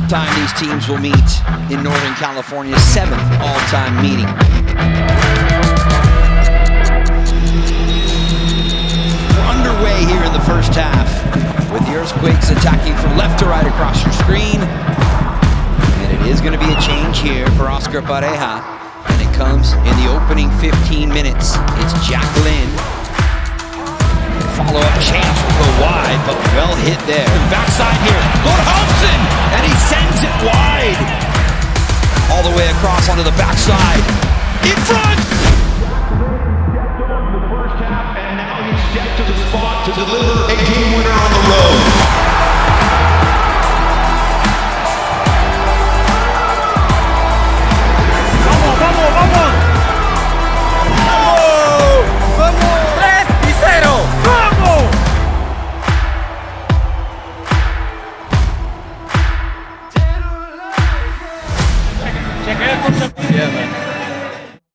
Time these teams will meet in Northern California's 7th all-time meeting. We're underway here in the first half with the Earthquakes attacking from left to right across your screen. And it is going to be a change here for Oscar Pareja. And it comes in the opening 15 minutes. It's Jack Lynn. Follow-up chance will go wide, but well hit there. Backside here, Lord-Holmsen, and he sends it wide. All the way across onto the backside. In front! The first half, and now he's stepped to the spot to deliver a game winner on the road. Yeah, man.